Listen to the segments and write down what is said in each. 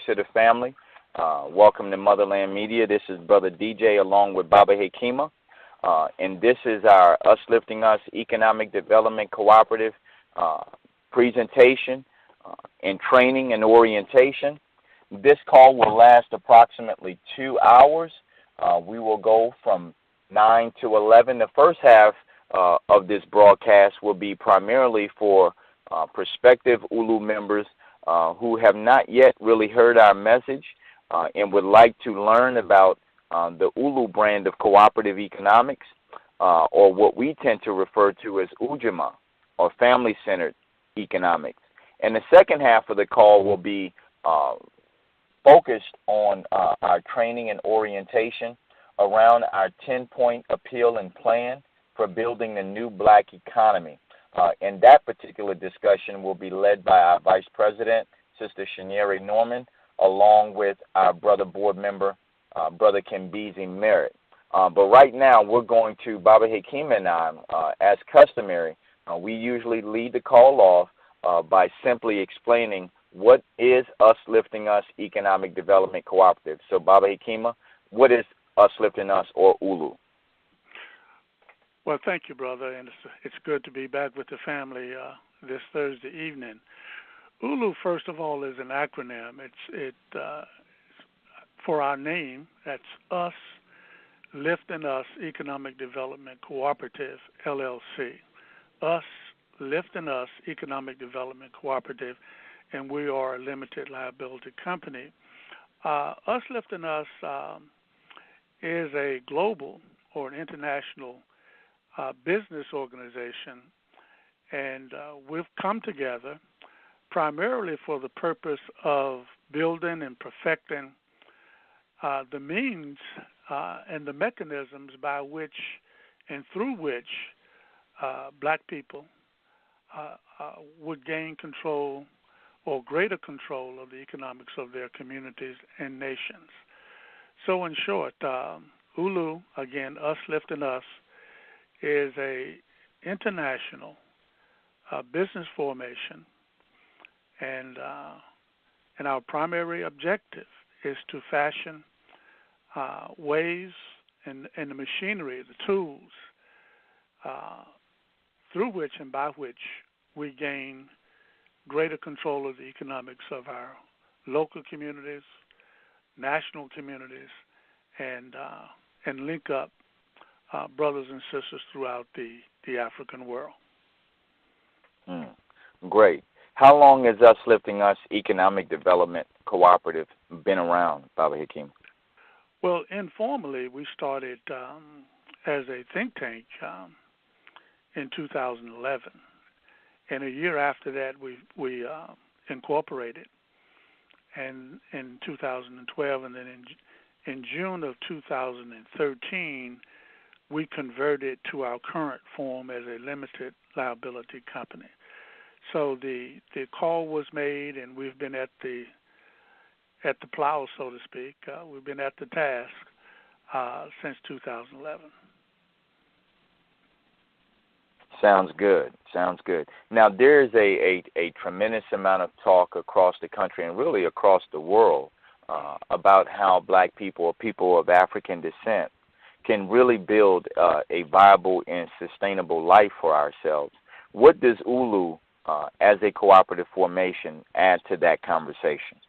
Thanks to the family. Welcome to Motherland Media. This is Brother DJ along with Baba Hekima. And this is our Us Lifting Us Economic Development Cooperative presentation and training and orientation. This call will last approximately 2 hours. We will go from 9 to 11. The first half of this broadcast will be primarily for prospective ULU members who have not yet really heard our message and would like to learn about the ULU brand of cooperative economics, or what we tend to refer to as UJIMA, or family-centered economics. And the second half of the call will be focused on our training and orientation around our 10-point appeal and plan for building the new black economy. And that particular discussion will be led by our Vice President, Sister Shanieri Norman, along with our brother board member, Brother Kimbizi Merritt. But right now, we're going to, Baba Hakeem and I, as customary, we usually lead the call off by simply explaining what is Us Lifting Us Economic Development Cooperative. So, Baba Hakima, what is Us Lifting Us, or ULU? Well, thank you, brother, and it's good to be back with the family this Thursday evening. ULU, first of all, is an acronym. It for our name, that's Us Lifting Us Economic Development Cooperative, LLC. Us Lifting Us Economic Development Cooperative, and we are a limited liability company. Us Lifting Us is a global or an international business organization, and we've come together primarily for the purpose of building and perfecting the means and the mechanisms by which and through which black people would gain control or greater control of the economics of their communities and nations. So in short, ULU, again, Us Lifting Us, is a international business formation, and our primary objective is to fashion ways and the machinery, the tools, through which and by which we gain greater control of the economics of our local communities, national communities, and link up brothers and sisters throughout the African world. Great. How long has Us Lifting Us Economic Development Cooperative been around, Baba Hakeem? Well, informally, we started as a think tank in 2011. And a year after that, we incorporated and in 2012. And then in June of 2013, we converted to our current form as a limited liability company. So the call was made, and we've been at the plow, so to speak. We've been at the task since 2011. Sounds good. Now, there's a tremendous amount of talk across the country and really across the world about how black people or people of African descent can really build a viable and sustainable life for ourselves. What does ULU, as a cooperative formation, add to that conversation?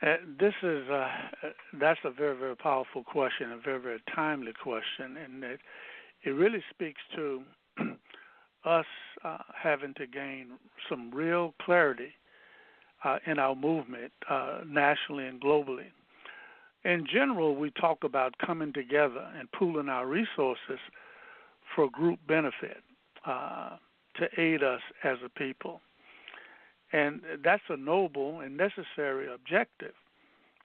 That's a very, very powerful question, a very, very timely question, and it really speaks to us having to gain some real clarity in our movement nationally and globally. In general, we talk about coming together and pooling our resources for group benefit to aid us as a people. And that's a noble and necessary objective,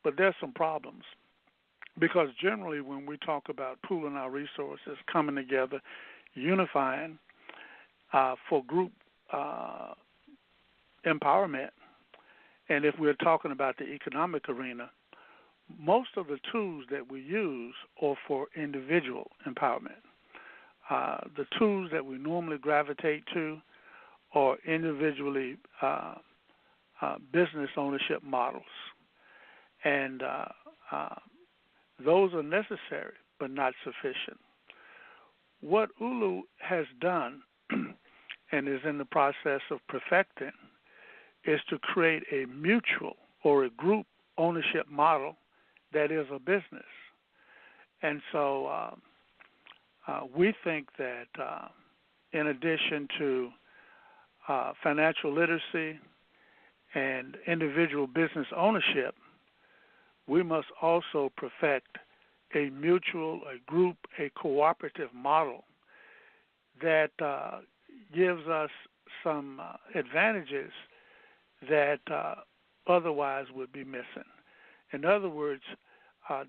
but there's some problems. Because generally when we talk about pooling our resources, coming together, unifying for group empowerment, and if we're talking about the economic arena, most of the tools that we use are for individual empowerment. The tools that we normally gravitate to are individually business ownership models. And those are necessary but not sufficient. What ULU has done and is in the process of perfecting is to create a mutual or a group ownership model that is a business. And so we think that in addition to financial literacy and individual business ownership, we must also perfect a mutual, a group, a cooperative model that gives us some advantages that otherwise would be missing. In other words,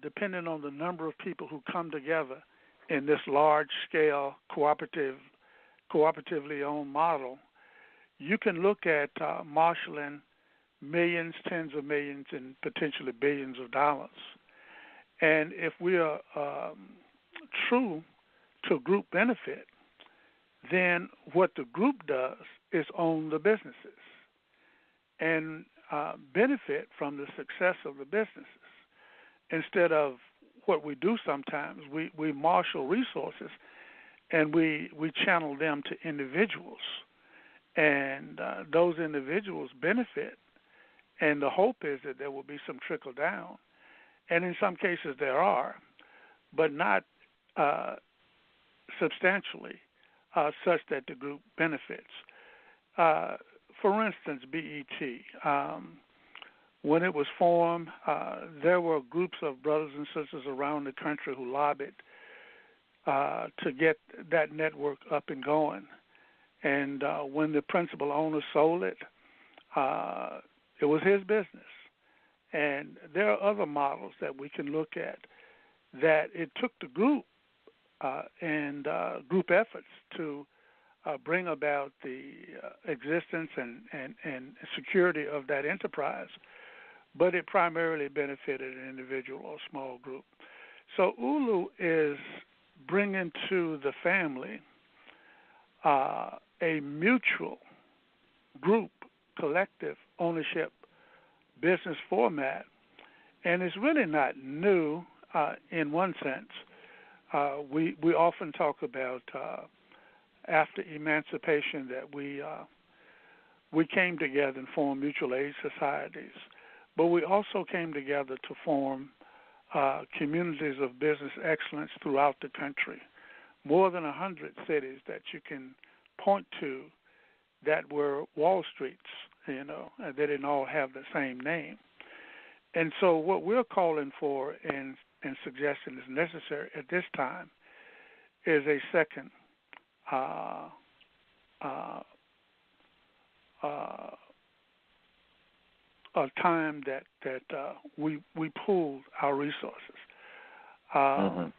depending on the number of people who come together in this large-scale cooperatively owned model, you can look at marshaling millions, tens of millions, and potentially billions of dollars. And if we are true to group benefit, then what the group does is own the businesses and benefit from the success of the businesses. Instead of what we do sometimes, we marshal resources and we channel them to individuals. And those individuals benefit, and the hope is that there will be some trickle down. And in some cases there are, but not substantially such that the group benefits. For instance, BET, when it was formed, there were groups of brothers and sisters around the country who lobbied to get that network up and going. And when the principal owner sold it, it was his business. And there are other models that we can look at that it took the group and group efforts to bring about the existence and security of that enterprise, but it primarily benefited an individual or small group. So ULU is bringing to the family a mutual group, collective ownership business format, and it's really not new in one sense. We often talk about after emancipation that we came together and formed mutual aid societies, but we also came together to form communities of business excellence throughout the country. More than 100 cities that you can point to that were Wall Streets, they didn't all have the same name. And so what we're calling for and suggesting is necessary at this time is a second a time that we pool our resources and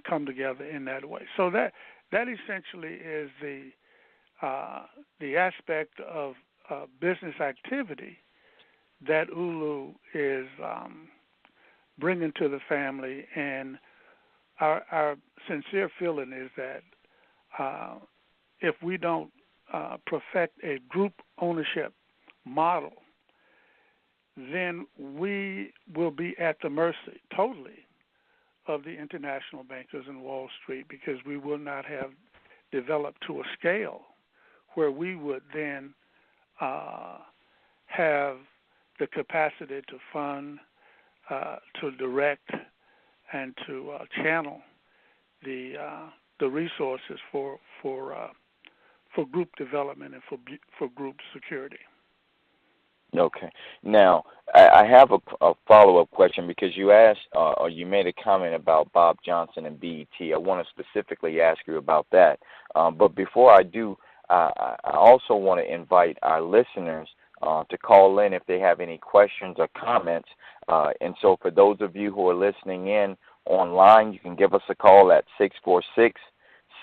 come together in that way. So that essentially is the aspect of business activity that ULU is bringing to the family, and our sincere feeling is that if we don't perfect a group ownership model, then we will be at the mercy totally of the international bankers in Wall Street, because we will not have developed to a scale where we would then have the capacity to fund, to direct, and to channel the resources for group development and for group security. Okay. Now, I have a follow-up question, because you asked or you made a comment about Bob Johnson and BET. I want to specifically ask you about that. But before I do, I also want to invite our listeners to call in if they have any questions or comments. And so for those of you who are listening in online, you can give us a call at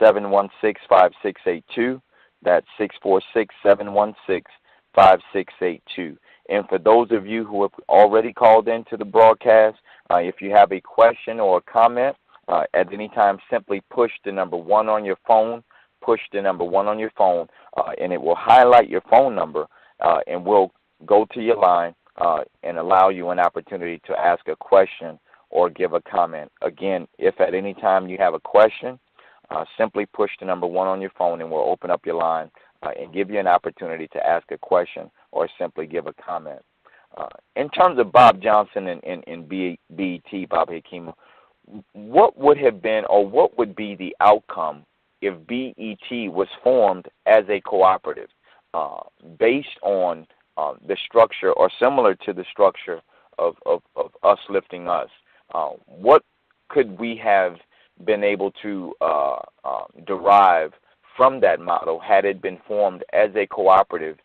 646-716-5682. That's 646-716-5682. And for those of you who have already called into the broadcast, if you have a question or a comment, at any time, simply push the number 1 on your phone, and it will highlight your phone number, and we'll go to your line and allow you an opportunity to ask a question or give a comment. Again, if at any time you have a question, simply push the number 1 on your phone and we'll open up your line and give you an opportunity to ask a question or simply give a comment. In terms of Bob Johnson and BET, Bob Hakeem, what would have been or what would be the outcome if BET was formed as a cooperative based on the structure or similar to the structure of Us Lifting Us? What could we have been able to derive from that model had it been formed as a cooperative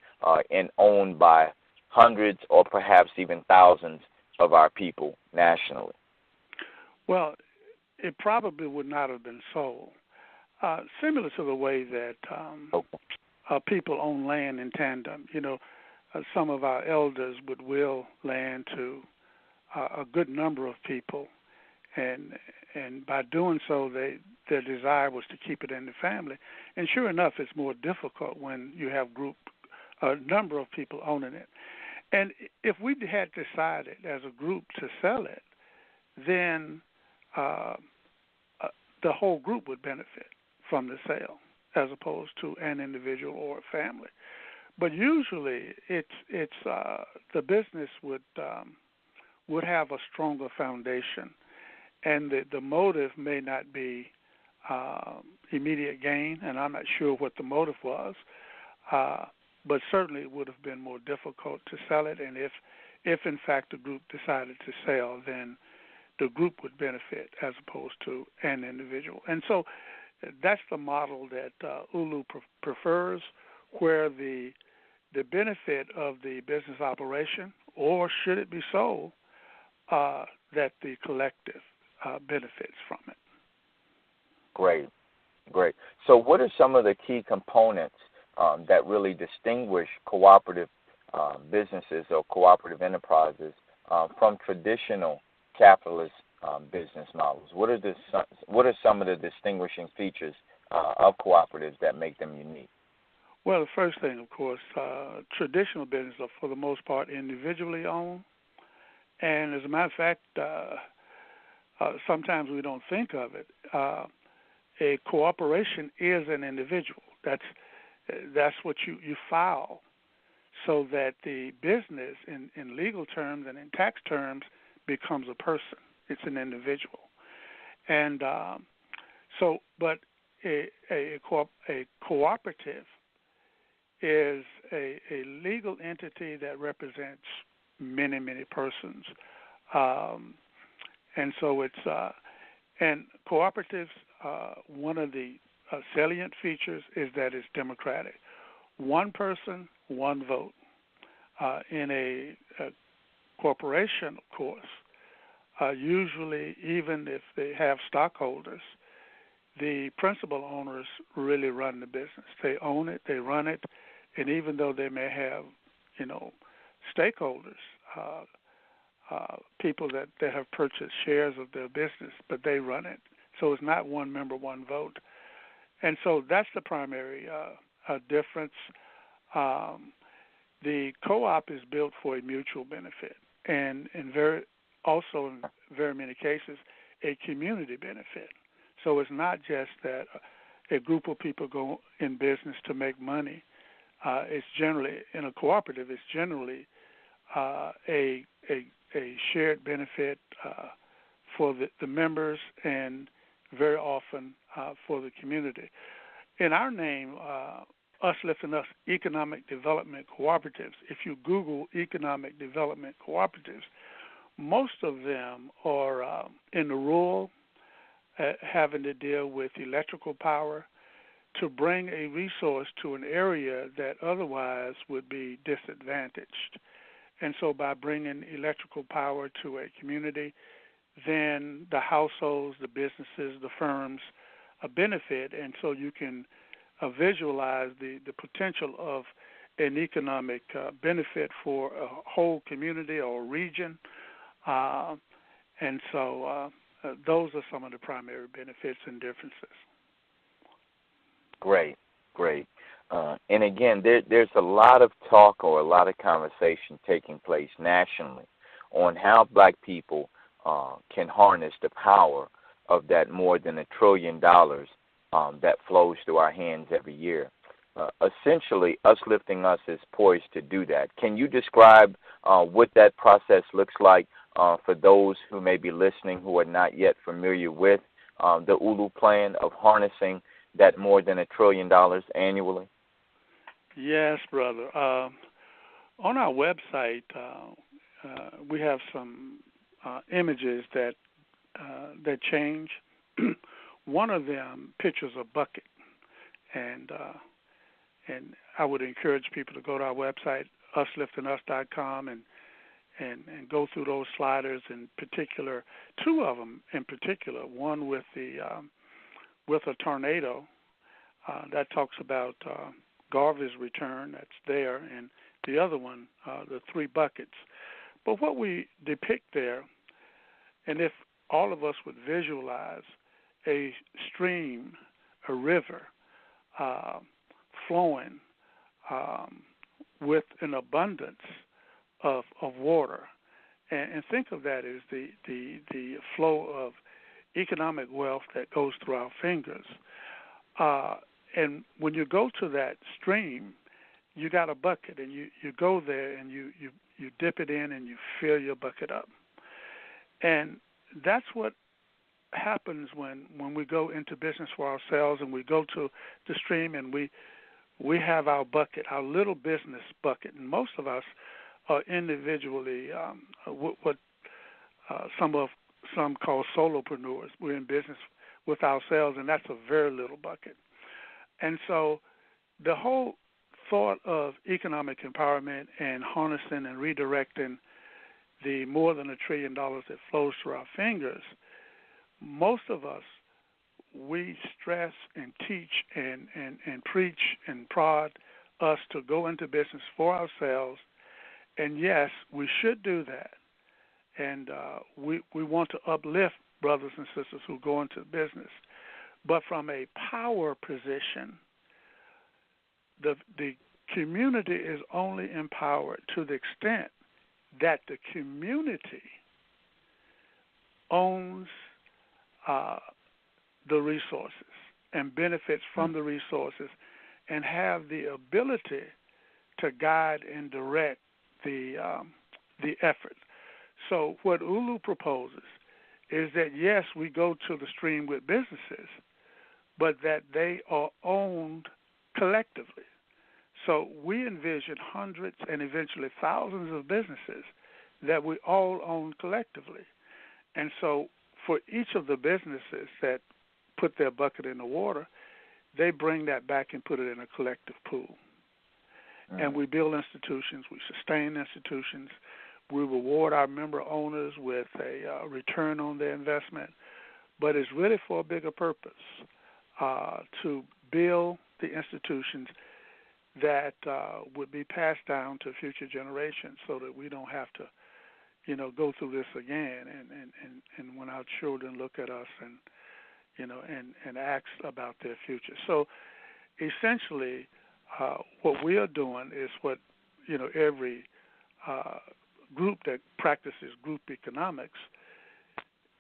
and owned by hundreds or perhaps even thousands of our people nationally? Well, it probably would not have been sold. Similar to the way that people own land in tandem. Some of our elders would will land to a good number of people, and by doing so, their desire was to keep it in the family. And sure enough, it's more difficult when you have a number of people owning it. And if we had decided as a group to sell it, then the whole group would benefit from the sale, as opposed to an individual or a family. But usually, it's the business would have a stronger foundation, and the motive may not be immediate gain, and I'm not sure what the motive was, but certainly it would have been more difficult to sell it. And if in fact the group decided to sell, then the group would benefit as opposed to an individual. And so that's the model that ULU prefers, where the benefit of the business operation, or should it be sold, that the collective benefits from it. Great. So what are some of the key components that really distinguish cooperative businesses or cooperative enterprises from traditional capitalist business models? What are some of the distinguishing features of cooperatives that make them unique? Well, the first thing, of course, traditional businesses are for the most part individually owned. And as a matter of fact, sometimes we don't think of it. A cooperation is an individual. That's what you file, so that the business in legal terms and in tax terms becomes a person. It's an individual. And but a cooperative is a legal entity that represents many, many persons. And so it's, and cooperatives, one of the salient features is that it's democratic. One person, one vote. In a corporation, of course, usually even if they have stockholders, the principal owners really run the business. They own it, they run it, and even though they may have, stakeholders, people that have purchased shares of their business, but they run it. So it's not one member, one vote. And so that's the primary difference. The co-op is built for a mutual benefit, and in very many cases, a community benefit. So it's not just that a group of people go in business to make money. It's generally, in a cooperative, it's generally a shared benefit for the members, and very often for the community. In our name, Us Lifting Us Economic Development Cooperatives, if you Google economic development cooperatives, most of them are in the rural, having to deal with electrical power to bring a resource to an area that otherwise would be disadvantaged. And so by bringing electrical power to a community, then the households, the businesses, the firms benefit, and so you can visualize the potential of an economic benefit for a whole community or region. And so those are some of the primary benefits and differences. Great. And again, there's a lot of talk or a lot of conversation taking place nationally on how black people can harness the power of that more than $1 trillion that flows through our hands every year. Essentially, Uslifting Us is poised to do that. Can you describe what that process looks like for those who may be listening who are not yet familiar with the ULU plan of harnessing that more than $1 trillion annually? Yes, brother. On our website, we have some images that change. One of them pictures a bucket, and I would encourage people to go to our website, usliftingus.com, and go through those sliders in particular. Two of them in particular. One with a tornado that talks about Garvey's return. That's there, and the other one, the 3 buckets. But what we depict there, and if all of us would visualize a stream, a river, flowing with an abundance of water, and think of that as the flow of economic wealth that goes through our fingers. And when you go to that stream, you got a bucket, and you go there and you dip it in and you fill your bucket up. And that's what happens when we go into business for ourselves and we go to the stream and we have our bucket, our little business bucket. And most of us are individually what some call solopreneurs. We're in business with ourselves, and that's a very little bucket. And so the whole thought of economic empowerment and harnessing and redirecting the more than $1 trillion that flows through our fingers, most of us, we stress and teach and preach and prod us to go into business for ourselves. And yes, we should do that. And we want to uplift brothers and sisters who go into business. But from a power position, the community is only empowered to the extent that the community owns the resources and benefits from the resources and have the ability to guide and direct the effort. So what ULU proposes is that, yes, we go to the stream with businesses, but that they are owned collectively. So we envision hundreds and eventually thousands of businesses that we all own collectively. And so for each of the businesses that put their bucket in the water, they bring that back and put it in a collective pool. And we build institutions, we sustain institutions, we reward our member owners with a return on their investment, but it's really for a bigger purpose, to build the institutions that would be passed down to future generations so that we don't have to, go through this again and when our children look at us and ask about their future. So essentially, what we are doing is what, every group that practices group economics,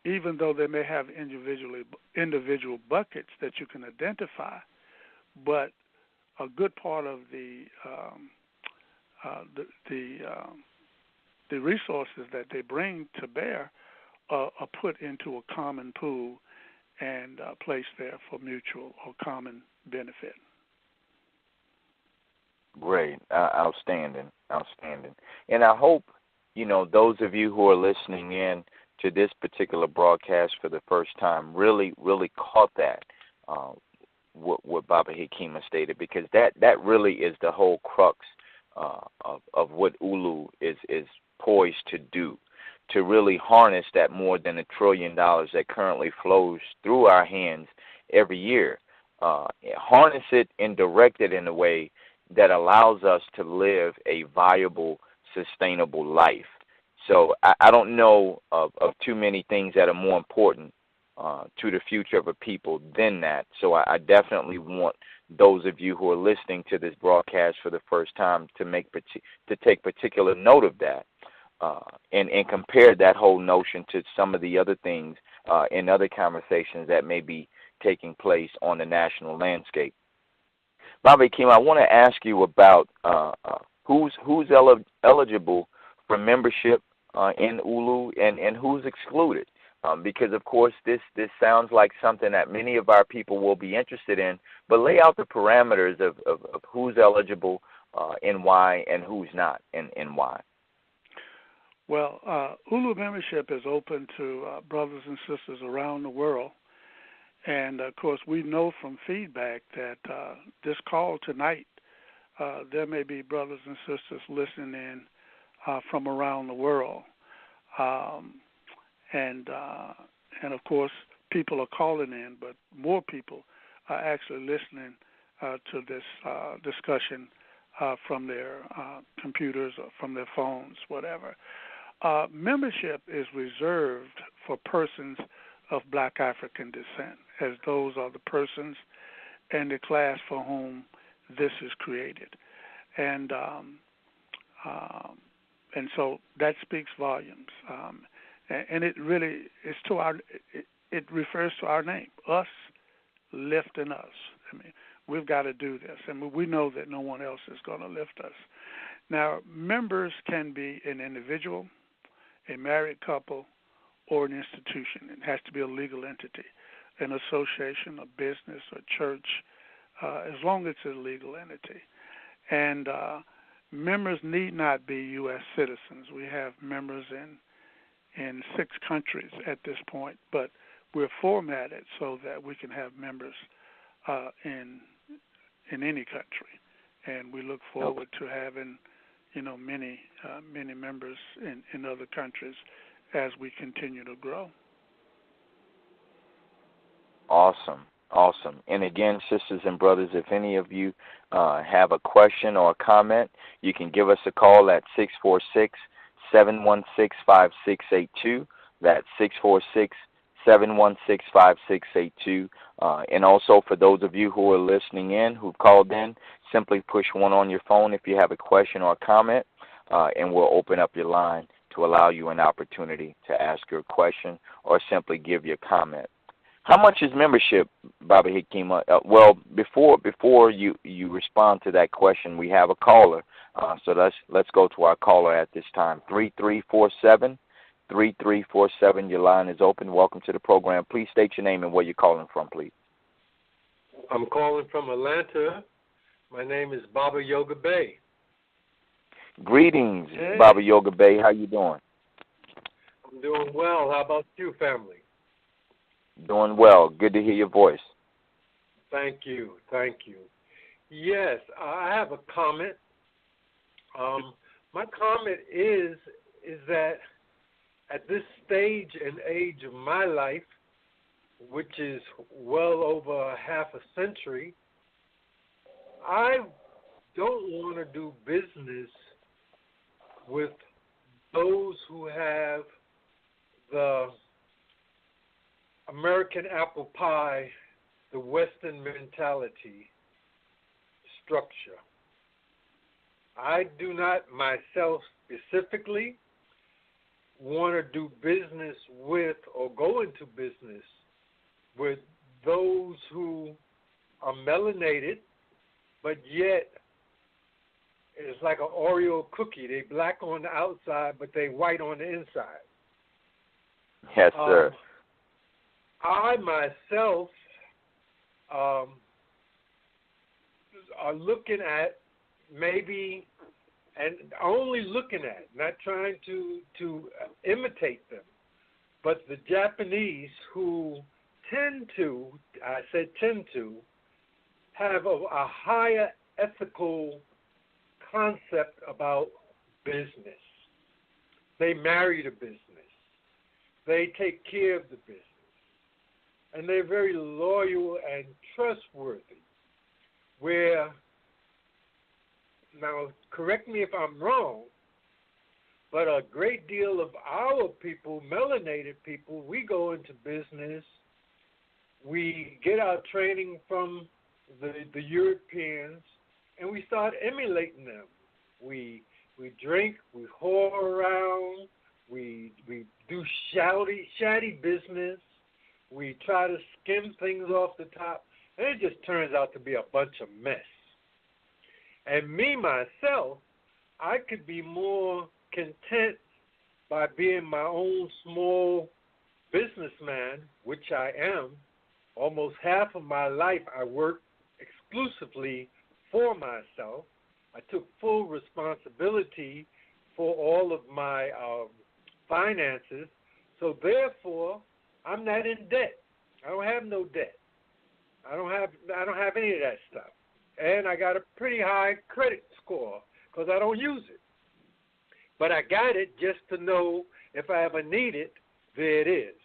even though they may have individual buckets that you can identify, but a good part of the resources that they bring to bear are put into a common pool and placed there for mutual or common benefit. Great. Outstanding. And I hope, those of you who are listening in to this particular broadcast for the first time really, really caught that, what Baba Hikima stated, because that really is the whole crux of what ULU is poised to do, to really harness that more than $1 trillion that currently flows through our hands every year, harness it and direct it in a way that allows us to live a viable, sustainable life. So I don't know of too many things that are more important to the future of a people than that. So I definitely want those of you who are listening to this broadcast for the first time to take particular note of that, and compare that whole notion to some of the other things in other conversations that may be taking place on the national landscape. Bobby Kim, I want to ask you about who's eligible for membership in ULU and who's excluded. Because, of course, this sounds like something that many of our people will be interested in, but lay out the parameters of who's eligible and why, and who's not and why. Well, ULU membership is open to brothers and sisters around the world. And, of course, we know from feedback that this call tonight, there may be brothers and sisters listening in from around the world. And of course, people are calling in, but more people are actually listening to this discussion from their computers or from their phones, whatever. Membership is reserved for persons of Black African descent, as those are the persons and the class for whom this is created. And so that speaks volumes. And it really is it refers to our name, us lifting us. I mean, we've got to do this, and we know that no one else is going to lift us. Now, members can be an individual, a married couple, or an institution. It has to be a legal entity, an association, a business, a church, as long as it's a legal entity. And members need not be U.S. citizens. We have members in 6 countries at this point, but we're formatted so that we can have members in any country, and we look forward to having, many members in other countries as we continue to grow. Awesome. And again, sisters and brothers, if any of you have a question or a comment, you can give us a call at 646-716-5682. That's 646-716-5682. And also for those of you who are listening in, who've called in, simply push 1 on your phone if you have a question or a comment, and we'll open up your line to allow you an opportunity to ask your question or simply give your comment. How much is membership, Baba Hikima? Well, before you respond to that question, we have a caller. So let's go to our caller at this time. 3347. Your line is open. Welcome to the program. Please state your name and where you're calling from, please. I'm calling from Atlanta. My name is Baba Yoga Bay. Greetings, hey. Baba Yoga Bay. How you doing? I'm doing well. How about you, family? Doing well. Good to hear your voice. Thank you. Yes, I have a comment. My comment is that at this stage and age of my life, which is well over half a century, I don't want to do business with those who have the American apple pie, the Western mentality structure. I do not myself specifically want to do business with or go into business with those who are melanated, but yet it's like an Oreo cookie. They black on the outside, but they white on the inside. Yes, sir. I myself are looking at maybe, and only looking at, not trying to imitate them, but the Japanese who tend to have a higher ethical concept about business. They marry the business. They take care of the business. And they're very loyal and trustworthy. Where, now correct me if I'm wrong, but a great deal of our people, melanated people, we go into business we get our training from the Europeans, and we start emulating them. We drink, we whore around, we do shady business, we try to skim things off the top, and it just turns out to be a bunch of mess. And me, myself, I could be more content by being my own small businessman, which I am. Almost half of my life I worked exclusively for myself. I took full responsibility for all of my finances. So therefore, I'm not in debt. I don't have no debt. I don't have any of that stuff. And I got a pretty high credit score because I don't use it. But I got it just to know if I ever need it, there it is.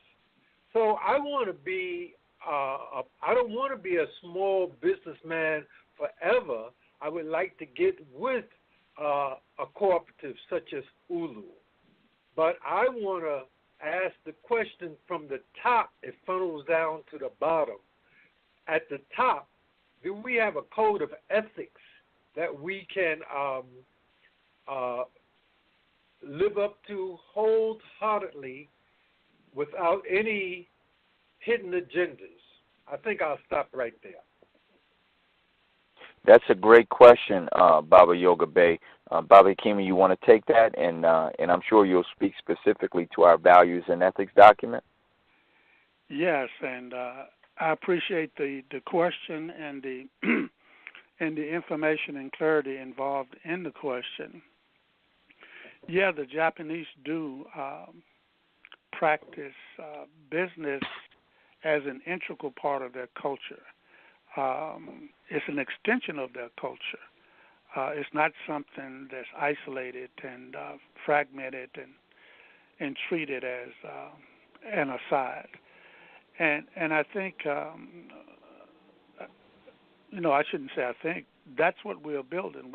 So I want to be, I don't want to be a small businessman forever. I would like to get with a cooperative such as ULU. But I want to ask the question from the top, it funnels down to the bottom. At the top, do we have a code of ethics that we can live up to wholeheartedly without any hidden agendas? I think I'll stop right there. That's a great question, Baba Yoga Bey. Baba Kima, you want to take that, and I'm sure you'll speak specifically to our values and ethics document. Yes, and I appreciate the question and the and the information and clarity involved in the question. Yeah, the Japanese do practice business as an integral part of their culture. It's an extension of their culture. It's not something that's isolated and fragmented and treated as an aside. And I think, I shouldn't say I think, that's what we're building.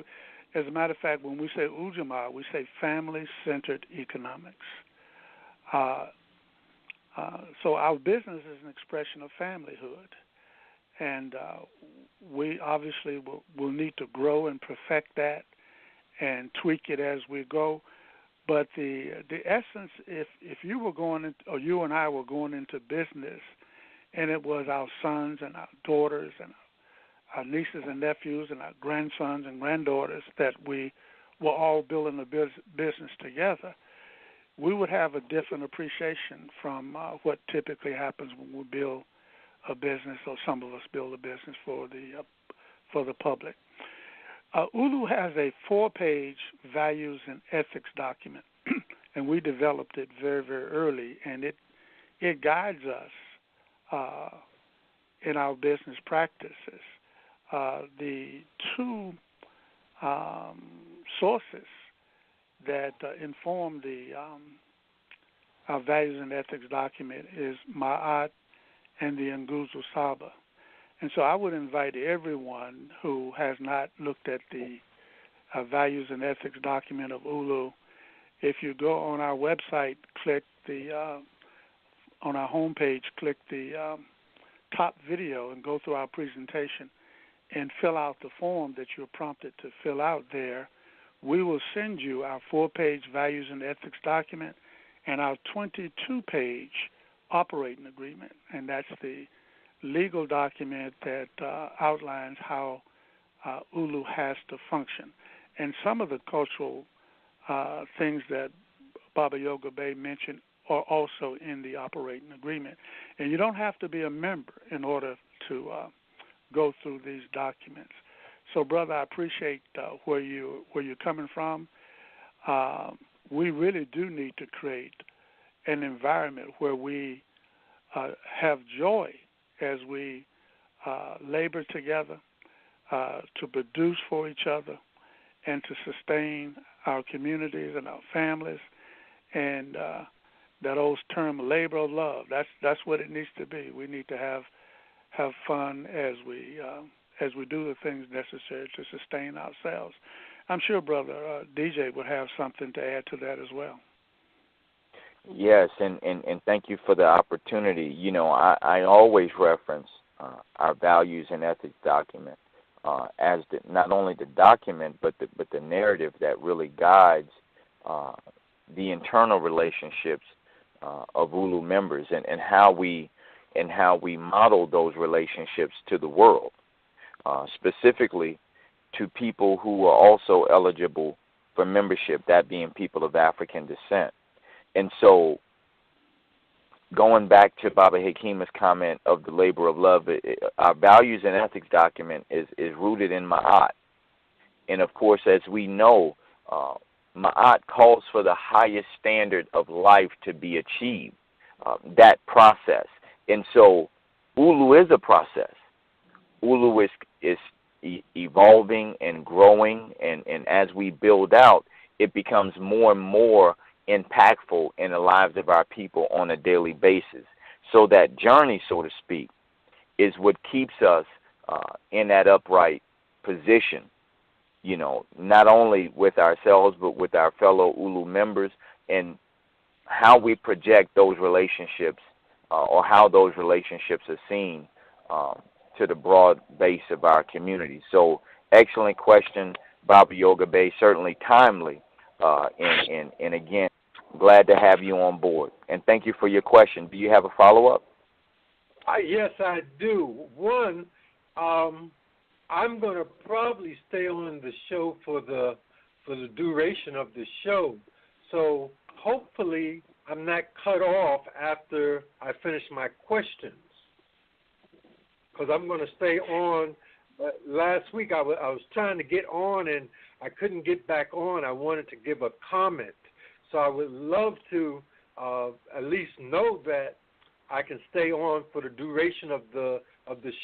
As a matter of fact, when we say Ujamaa, we say family-centered economics. So our business is an expression of familyhood. And we obviously will need to grow and perfect that and tweak it as we go. But the essence, if you were going into, or you and I were going into business, and it was our sons and our daughters and our nieces and nephews and our grandsons and granddaughters that we were all building a business together, we would have a different appreciation from what typically happens when we build a business, or some of us build a business for the public. ULU has a 4-page values and ethics document, and we developed it very, very early, and it guides us in our business practices. The two sources that inform our values and ethics document is Ma'at and the Nguzo Saba. And so I would invite everyone who has not looked at the values and ethics document of ULU, if you go on our website, click on our homepage, click the top video and go through our presentation and fill out the form that you're prompted to fill out there. We will send you our 4-page values and ethics document and our 22-page operating agreement, and that's the legal document that outlines how ULU has to function. And some of the cultural things that Baba Yoga Bey mentioned are also in the operating agreement. And you don't have to be a member in order to go through these documents. So, brother, I appreciate where you're coming from. We really do need to create an environment where we have joy as we labor together to produce for each other and to sustain our communities and our families. And that old term, labor of love, that's what it needs to be. We need to have fun as we do the things necessary to sustain ourselves. I'm sure Brother DJ would have something to add to that as well. Yes, and thank you for the opportunity. You know, I always reference our values and ethics document as not only the document, but the narrative that really guides the internal relationships of ULU members, and how we model those relationships to the world, specifically to people who are also eligible for membership, that being people of African descent. And so, going back to Baba Hakima's comment of the labor of love, our values and ethics document is rooted in Ma'at. And of course, as we know, Ma'at calls for the highest standard of life to be achieved, that process. And so, Ulu is a process. Ulu is evolving and growing, and as we build out, it becomes more and more impactful in the lives of our people on a daily basis. So that journey, so to speak, is what keeps us in that upright position, you know, not only with ourselves, but with our fellow ULU members, and how we project those relationships or how those relationships are seen to the broad base of our community. So, excellent question, Baba Yoga Bey, certainly timely. And again, glad to have you on board. And thank you for your question. Do you have a follow-up? Yes, I do. One, I'm going to probably stay on the show for the duration of the show. So hopefully I'm not cut off after I finish my questions, because I'm going to stay on. Last week I was trying to get on and I couldn't get back on. I wanted to give a comment. So I would love to at least know that I can stay on for the duration of the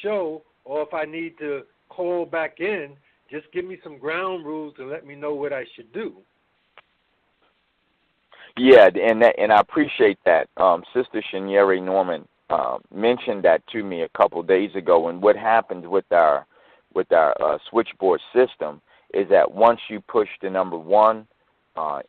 show, or if I need to call back in, just give me some ground rules and let me know what I should do. Yeah, and I appreciate that. Sister Shanyeri Norman mentioned that to me a couple days ago. And what happens with our switchboard system is that once you push the number 1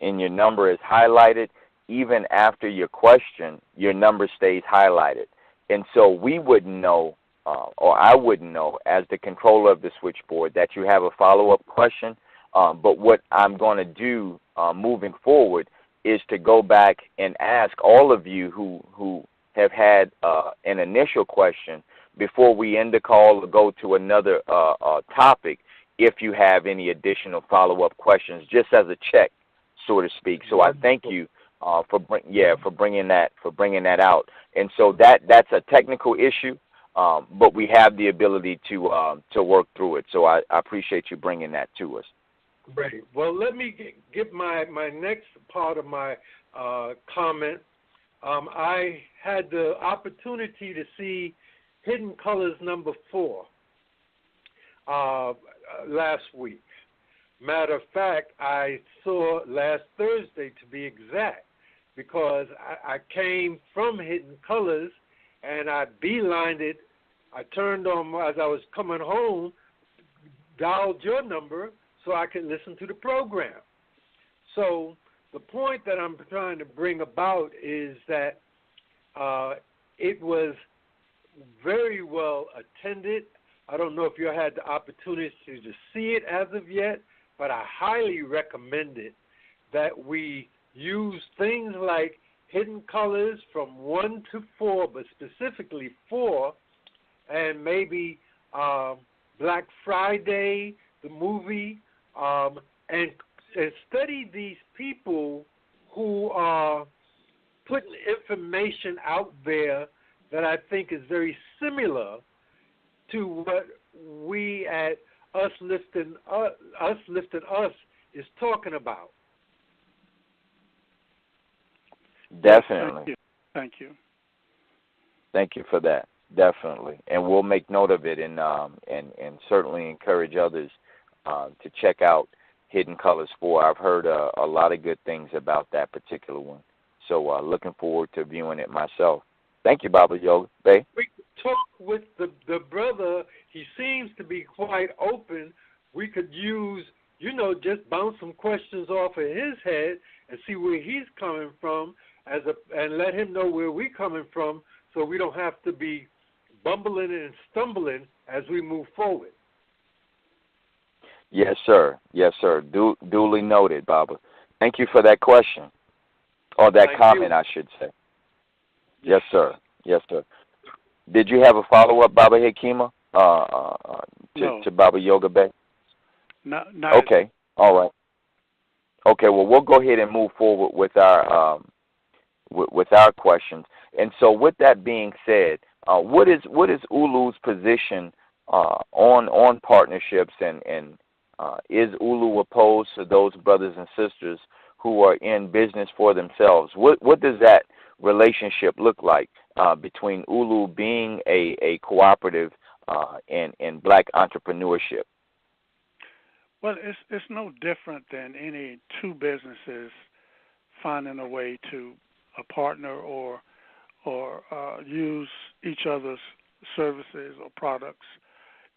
and your number is highlighted, even after your question, your number stays highlighted. And so we wouldn't know, or I wouldn't know as the controller of the switchboard, that you have a follow-up question. But what I'm going to do moving forward is to go back and ask all of you who have had an initial question before we end the call or go to another topic, if you have any additional follow-up questions, just as a check, so to speak. So I thank you for bringing that out. And so that's a technical issue, but we have the ability to work through it. So I appreciate you bringing that to us. Great. Well, let me give my next part of my comment. I had the opportunity to see Hidden Colors number 4 last week. Matter of fact, I saw last Thursday, to be exact, because I came from Hidden Colors and I beelined it. I turned on, as I was coming home, dialed your number so I could listen to the program. So the point that I'm trying to bring about is that it was very well attended. I don't know if you had the opportunity to see it as of yet, but I highly recommend it, that we use things like Hidden Colors from 1 to 4, but specifically 4, and maybe Black Friday, the movie, and study these people who are putting information out there that I think is very similar to what we at Us Lifting Us is talking about. Definitely. Thank you. Thank you for that. Definitely, and we'll make note of it, and certainly encourage others to check out Hidden Colors 4. I've heard a lot of good things about that particular one, so looking forward to viewing it myself. Thank you, Baba Yoga Bey. We could talk with the brother. He seems to be quite open. We could use, just bounce some questions off of his head and see where he's coming from, and let him know where we're coming from, so we don't have to be bumbling and stumbling as we move forward. Yes, sir. Yes, sir. Duly noted, Baba. Thank you for that question, or that comment, I should say. Yes, sir. Yes, sir. Did you have a follow-up, Baba Hekima, to Baba Yoga Bay? No. Okay. All right. Okay. Well, we'll go ahead and move forward with our questions. And so, with that being said, what is Ulu's position on partnerships, and is Ulu opposed to those brothers and sisters who are in business for themselves? What does that relationship look like between Ulu being a cooperative and black entrepreneurship? Well, it's no different than any two businesses finding a way to partner or use each other's services or products.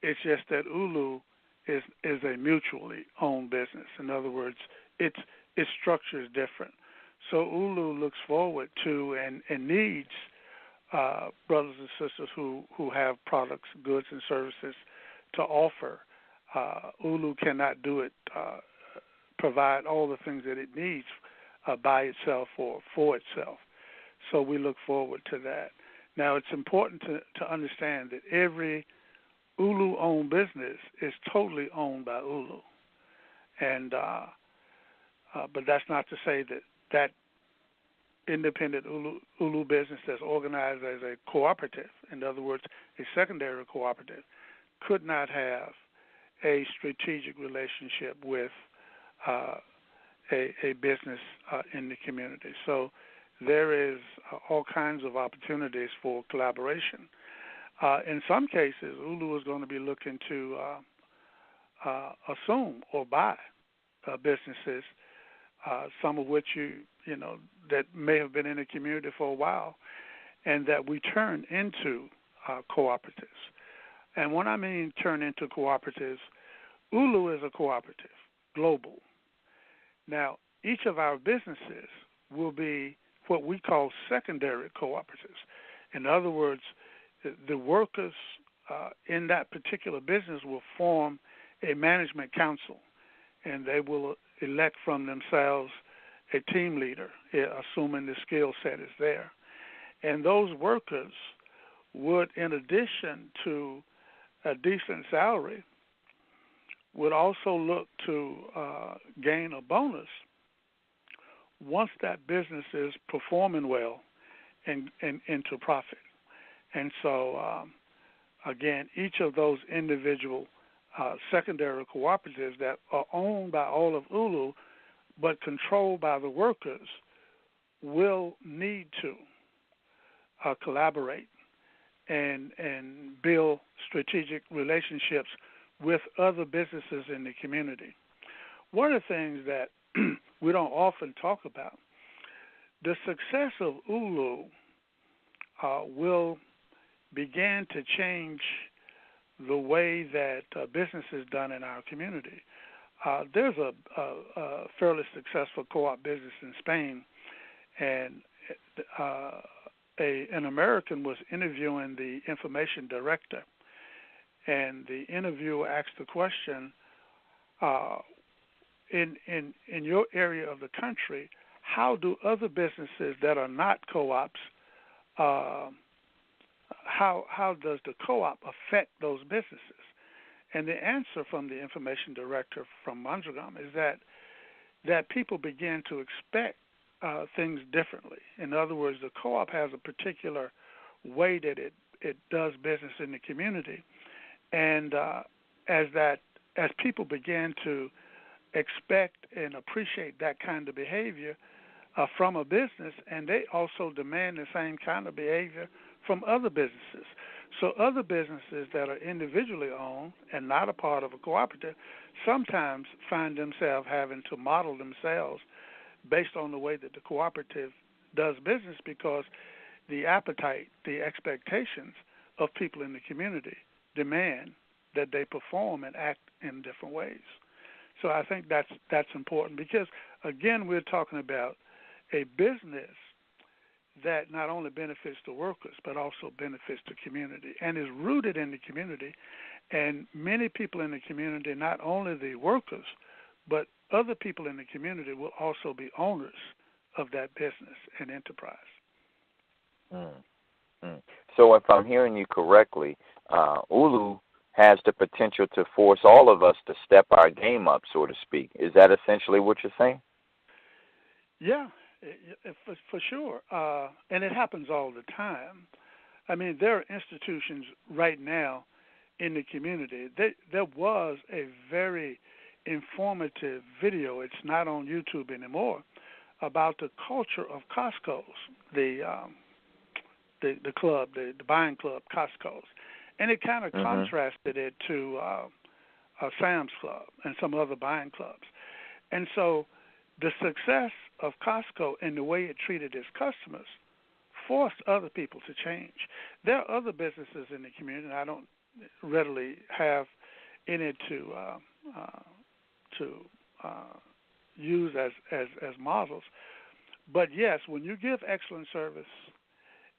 It's just that Ulu is a mutually owned business. In other words, its structure is different. So Ulu looks forward to and needs brothers and sisters who have products, goods, and services to offer. Ulu cannot do it, provide all the things that it needs by itself or for itself. So we look forward to that. Now, it's important to understand that every Ulu-owned business is totally owned by Ulu. And but that's not to say that independent Ulu business that's organized as a cooperative, in other words, a secondary cooperative, could not have a strategic relationship with a business in the community. So there is all kinds of opportunities for collaboration. In some cases, Ulu is going to be looking to assume or buy businesses, some of which you know that may have been in the community for a while, and that we turn into cooperatives. And when I mean turn into cooperatives, Ulu is a cooperative, global. Now, each of our businesses will be what we call secondary cooperatives. In other words, the workers in that particular business will form a management council, and they will elect from themselves a team leader, assuming the skill set is there. And those workers would, in addition to a decent salary, would also look to gain a bonus once that business is performing well and into profit. And so, again, each of those individual secondary cooperatives that are owned by all of Ulu but controlled by the workers will need to collaborate and build strategic relationships with other businesses in the community. One of the things that we don't often talk about, the success of Ulu will begin to change the way that business is done in our community. There's a fairly successful co-op business in Spain, and an American was interviewing the information director, and the interviewer asked the question, in your area of the country, how do other businesses that are not co-ops, how does the co-op affect those businesses? And the answer from the information director from Mondragon is that people begin to expect things differently. In other words, the co-op has a particular way that it does business in the community, and as people begin to expect and appreciate that kind of behavior from a business, and they also demand the same kind of behavior from other businesses. So other businesses that are individually owned and not a part of a cooperative sometimes find themselves having to model themselves based on the way that the cooperative does business, because the appetite, the expectations of people in the community demand that they perform and act in different ways. So I think that's important because, again, we're talking about a business that not only benefits the workers but also benefits the community and is rooted in the community. And many people in the community, not only the workers, but other people in the community will also be owners of that business and enterprise. So if I'm hearing you correctly, ULU has the potential to force all of us to step our game up, so to speak. Is that essentially what you're saying? Yeah, for sure. And it happens all the time. I mean, there are institutions right now in the community. There was a very informative video, it's not on YouTube anymore, about the culture of Costco's, the club, the buying club, Costco's. And it kind of contrasted it to Sam's Club and some other buying clubs. And so the success of Costco and the way it treated its customers forced other people to change. There are other businesses in the community, and I don't readily have any to use as models. But yes, when you give excellent service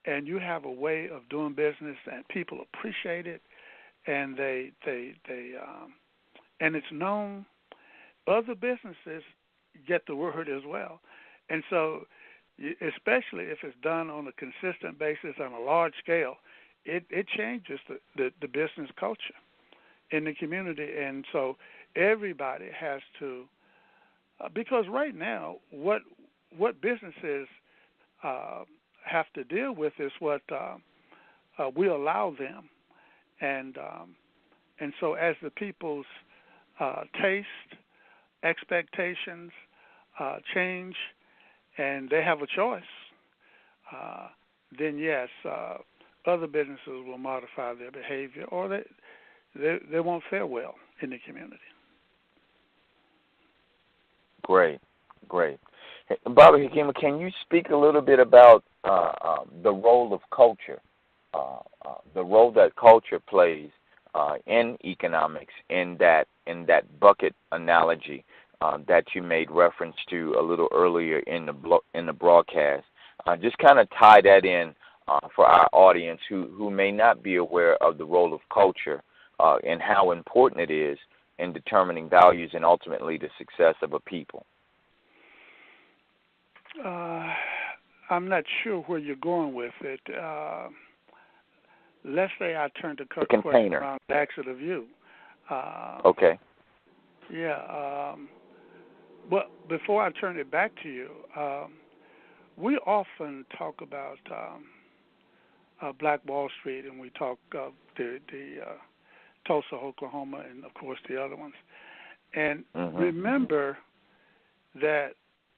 and you have a way of doing business and people appreciate it, and they and it's known, other businesses get the word as well. And so, especially if it's done on a consistent basis on a large scale, it changes the business culture in the community. And so everybody has to, because right now what businesses have to deal with is what we allow them, and so as the people's taste, expectations change, and they have a choice, then yes, other businesses will modify their behavior, or they won't fare well in the community. Great. Hey, Baba Hikima, can you speak a little bit about the role of culture, the role that culture plays in economics, in that bucket analogy that you made reference to a little earlier in the broadcast? Just kind of tie that in for our audience who may not be aware of the role of culture and how important it is in determining values and ultimately the success of a people. I'm not sure where you're going with it. Let's say I turn to cut question around back to the view. Okay. Yeah. But before I turn it back to you, we often talk about Black Wall Street, and we talk of the Tulsa, Oklahoma, and of course the other ones. And remember that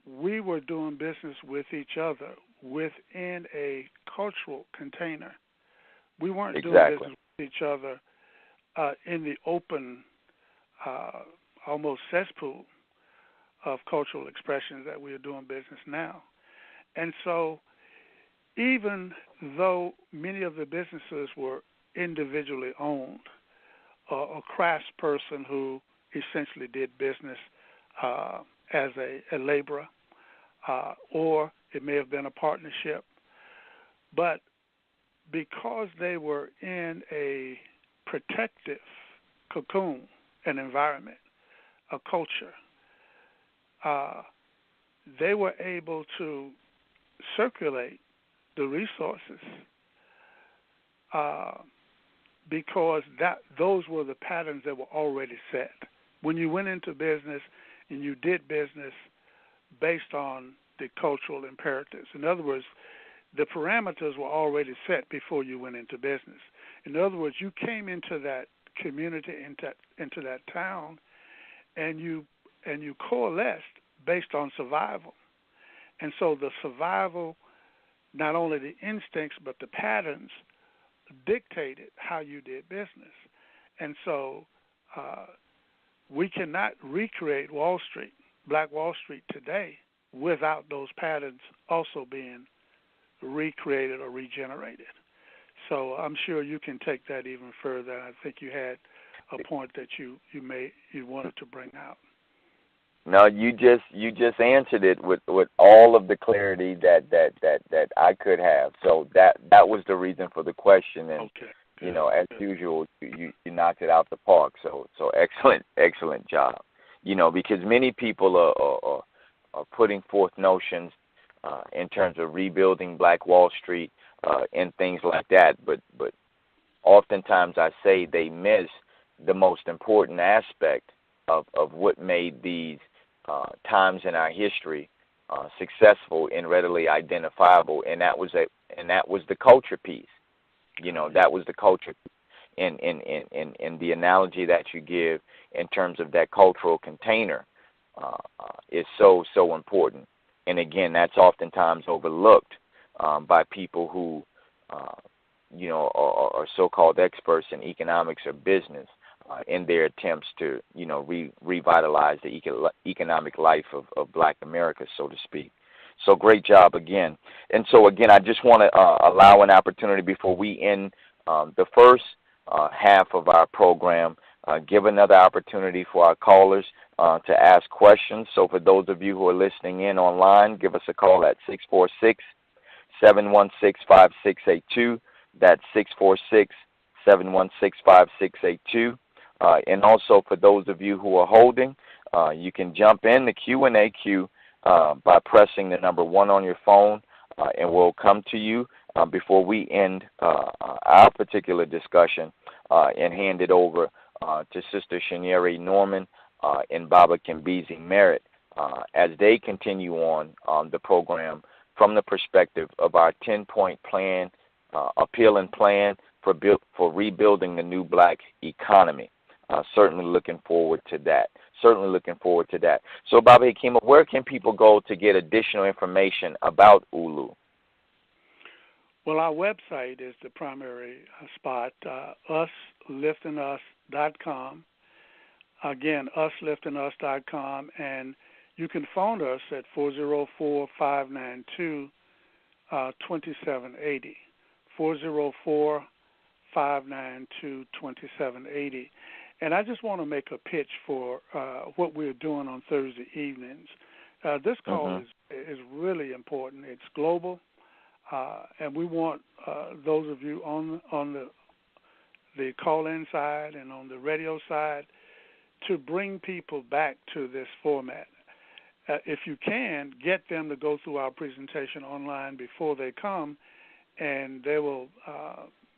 we were doing business with each other within a cultural container. We weren't doing business with each other in the open, almost cesspool of cultural expressions that we are doing business now. And so even though many of the businesses were individually owned, a craftsperson who essentially did business as a laborer, or it may have been a partnership, but because they were in a protective cocoon, an environment, a culture, they were able to circulate the resources because those were the patterns that were already set. When you went into business and you did business based on the cultural imperatives. In other words, the parameters were already set before you went into business. In other words, you came into that community, into that town, and you coalesced based on survival. And so the survival, not only the instincts but the patterns, dictated how you did business. And so we cannot recreate Wall Street, Black Wall Street today, without those patterns also being recreated or regenerated. So I'm sure you can take that even further. I think you had a point that you wanted to bring out. No, you just answered it with all of the clarity that I could have. So that was the reason for the question, and Okay. you know, as usual, you knocked it out the park. So excellent job. You know, because many people are putting forth notions in terms of rebuilding Black Wall Street and things like that, but oftentimes I say they miss the most important aspect of what made these times in our history successful and readily identifiable, and that was the culture piece. You know, that was the culture, and the analogy that you give in terms of that cultural container is so important. And again, that's oftentimes overlooked by people who, you know, are so-called experts in economics or business in their attempts to, you know, revitalize the economic life of Black America, so to speak. So great job again. And so again, I just want to allow an opportunity before we end the first half of our program, give another opportunity for our callers to ask questions. So for those of you who are listening in online, give us a call at 646-716-5682. That's 646-716-5682. And also for those of you who are holding, you can jump in the Q&A queue by pressing the number 1 on your phone, and we'll come to you before we end our particular discussion and hand it over to Sister Shanieri Norman and Baba Kimbizi Merritt as they continue on the program from the perspective of our 10-point plan, appeal and plan for rebuilding the new Black economy. Certainly looking forward to that. So, Baba Hekima, where can people go to get additional information about ULU? Well, our website is the primary spot, usliftingus.com. Again, usliftingus.com, and you can phone us at 404-592-2780, 404-592-2780. And I just want to make a pitch for what we're doing on Thursday evenings. This call is really important. It's global, and we want those of you on the call-in side and on the radio side to bring people back to this format. If you can, get them to go through our presentation online before they come, and they will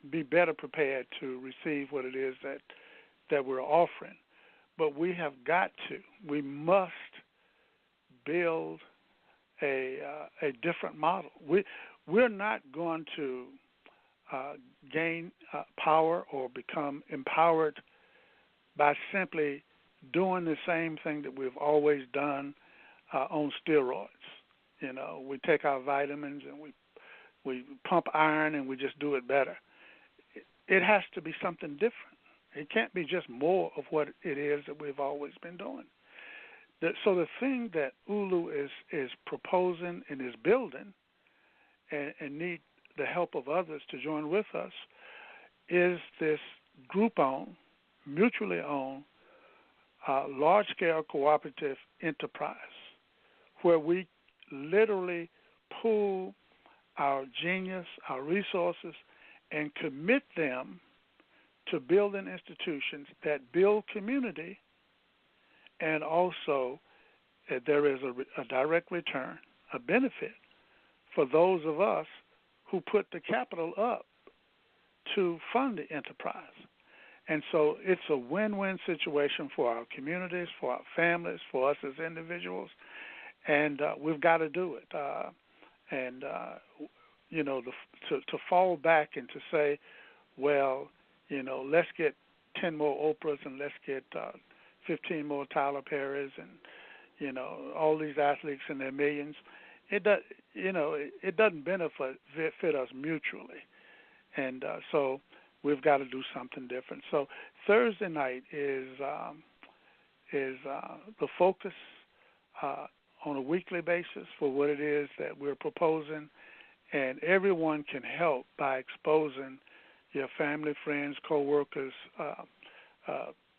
be better prepared to receive what it is that we're offering. But we must build a different model. We're not going to gain power or become empowered by simply doing the same thing that we've always done on steroids. You know, we take our vitamins and we pump iron and we just do it better. It has to be something different. It can't be just more of what it is that we've always been doing. So the thing that ULU is proposing and is building and need the help of others to join with us is this group-owned, mutually owned, large-scale cooperative enterprise where we literally pool our genius, our resources, and commit them to building institutions that build community, and also there is a direct return, a benefit for those of us who put the capital up to fund the enterprise. And so it's a win-win situation for our communities, for our families, for us as individuals, and we've got to do it. You know, to fall back and to say, well, you know, let's get 10 more Oprahs and let's get 15 more Tyler Perrys and, you know, all these athletes and their millions. It doesn't benefit us mutually, and so we've got to do something different. So Thursday night is the focus on a weekly basis for what it is that we're proposing, and everyone can help by exposing your family, friends, co-workers,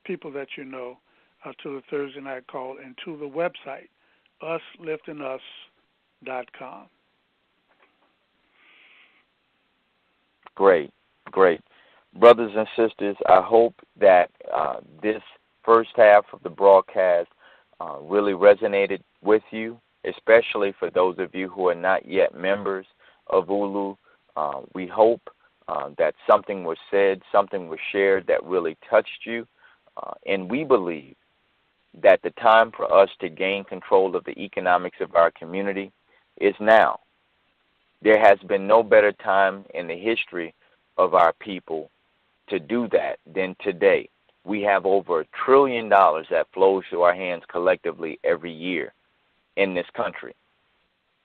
people that you know to the Thursday night call and to the website, usliftingus.com. Great, great. Brothers and sisters, I hope that this first half of the broadcast really resonated with you, especially for those of you who are not yet members of ULU. We hope that something was said, something was shared that really touched you, and we believe that the time for us to gain control of the economics of our community is now. There has been no better time in the history of our people to do that than today. We have over $1 trillion that flows through our hands collectively every year in this country,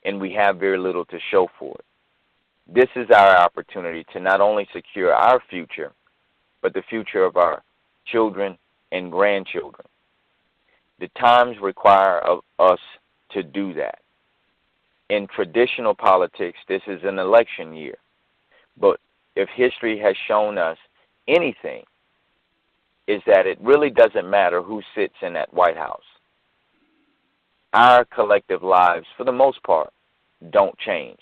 and we have very little to show for it. This is our opportunity to not only secure our future, but the future of our children and grandchildren. The times require of us to do that. In traditional politics, this is an election year. But if history has shown us anything, is that it really doesn't matter who sits in that White House. Our collective lives, for the most part, don't change.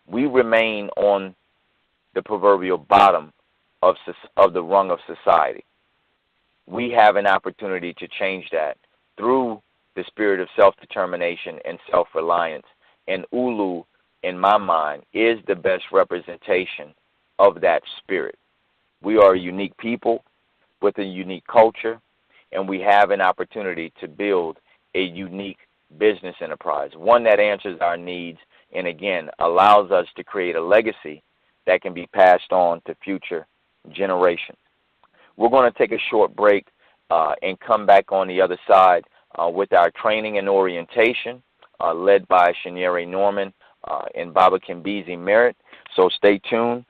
We remain on the proverbial bottom of the rung of society. We have an opportunity to change that through the spirit of self-determination and self-reliance. And ULU, in my mind, is the best representation of that spirit. We are a unique people with a unique culture, and we have an opportunity to build a unique business enterprise, one that answers our needs and, again, allows us to create a legacy that can be passed on to future generations. We're going to take a short break and come back on the other side with our training and orientation, led by Shanieri Norman and Baba Kimbizi Merritt. So stay tuned.